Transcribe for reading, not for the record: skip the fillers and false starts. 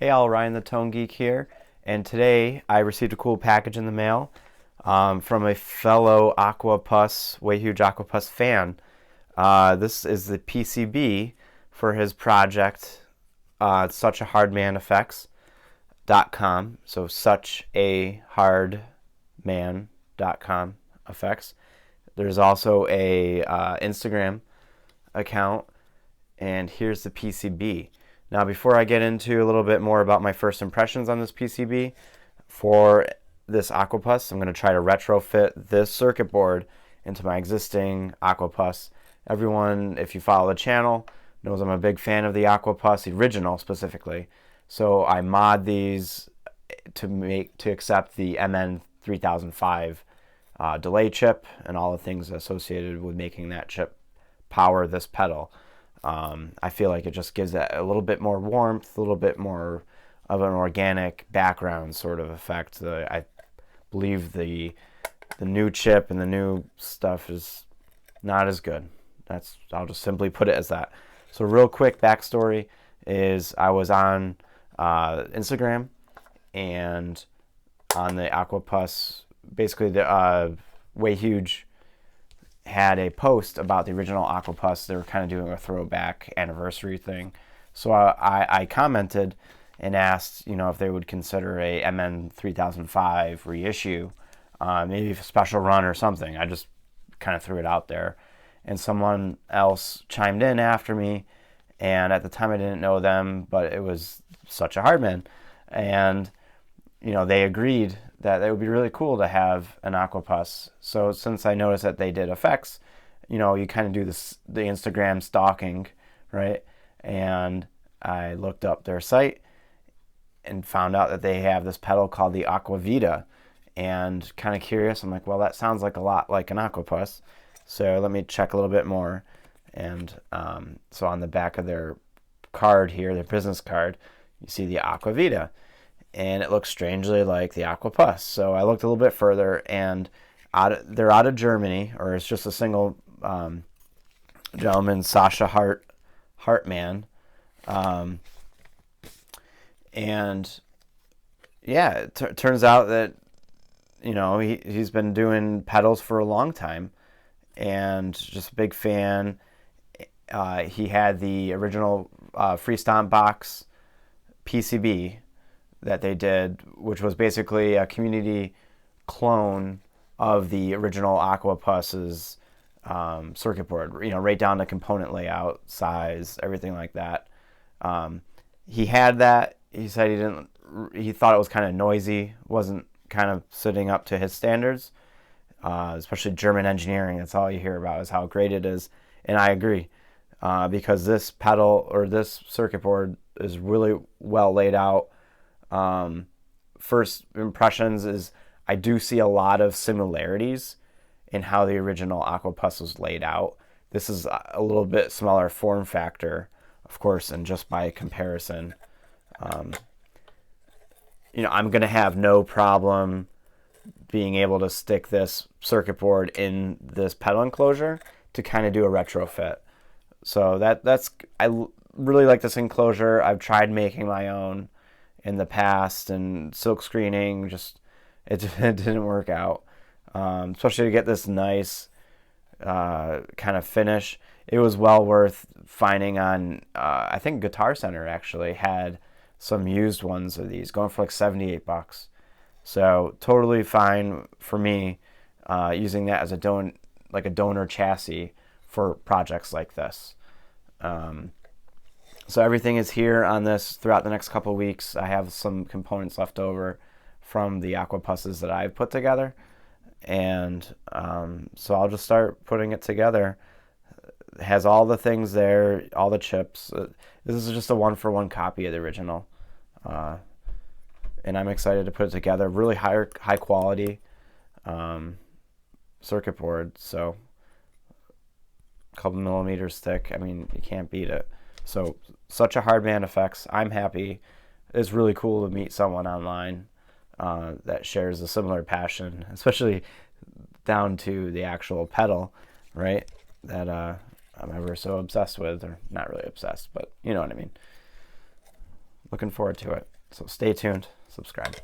Hey all, Ryan the Tone Geek here, and today I received a cool package in the mail from a fellow AquaPuss, way huge AquaPuss fan. This is the PCB for his project, SuchAHardMan.com, so SuchAHardMan.com effects. There's also a Instagram account, and here's the PCB. Now, before I get into a little bit more about my first impressions on this PCB, for this AquaPuss, I'm going to try to retrofit this circuit board into my existing AquaPuss. Everyone, if you follow the channel, knows I'm a big fan of the AquaPuss, the original specifically. So I mod these to accept the MN3005 delay chip and all the things associated with making that chip power this pedal. I feel like it just gives it a little bit more warmth, a little bit more of an organic background sort of effect. I believe the new chip and the new stuff is not as good. I'll just simply put it as that. So real quick backstory is I was on Instagram and on the AquaPuss, basically the Way Huge had a post about the original AquaPuss. They were kind of doing a throwback anniversary thing. So I commented and asked, if they would consider a MN3005 reissue, maybe a special run or something. I just kind of threw it out there. And someone else chimed in after me, and at the time I didn't know them, but it was SuchAHardMan. And, they agreed that it would be really cool to have an AquaPuss. So since I noticed that they did effects, you kind of do the Instagram stalking, right? And I looked up their site and found out that they have this pedal called the Acqua Vitae. And kind of curious, I'm like, well, that sounds like a lot like an AquaPuss. So let me check a little bit more. And so on the back of their card here, their business card, you see the Acqua Vitae. And it looks strangely like the AquaPuss. So I looked a little bit further, and they're out of Germany, or it's just a single gentleman, SuchAHardMan. And yeah, it turns out that he's been doing pedals for a long time, and just a big fan. He had the original Freestomp box PCB that they did, which was basically a community clone of the original AquaPuss's circuit board, right down to component layout, size, everything like that. He had that. He said he thought it was kind of noisy, wasn't kind of sitting up to his standards, especially German engineering. That's all you hear about is how great it is. And I agree, because this pedal or this circuit board is really well laid out. First impressions is I do see a lot of similarities in how the original AquaPuss was laid out. This is a little bit smaller form factor, of course, and just by comparison, I'm going to have no problem being able to stick this circuit board in this pedal enclosure to kind of do a retrofit. So I really like this enclosure. I've tried making my own in the past, and silk screening, it didn't work out, especially to get this nice kind of finish. It was well worth finding on I think Guitar Center actually had some used ones of these going for like $78. So totally fine for me using that as a donor chassis for projects like this. So everything is here on this throughout the next couple of weeks. I have some components left over from the AquaPusses that I've put together. And so I'll just start putting it together. It has all the things there, all the chips. This is just a one-for-one copy of the original. And I'm excited to put it together. Really high quality circuit board. So a couple millimeters thick. I mean, you can't beat it. So SuchAHardMan effects. I'm happy. It's really cool to meet someone online that shares a similar passion, especially down to the actual pedal, right? That I'm ever so obsessed with, or not really obsessed, but you know what I mean. looking forward to it. So stay tuned, subscribe.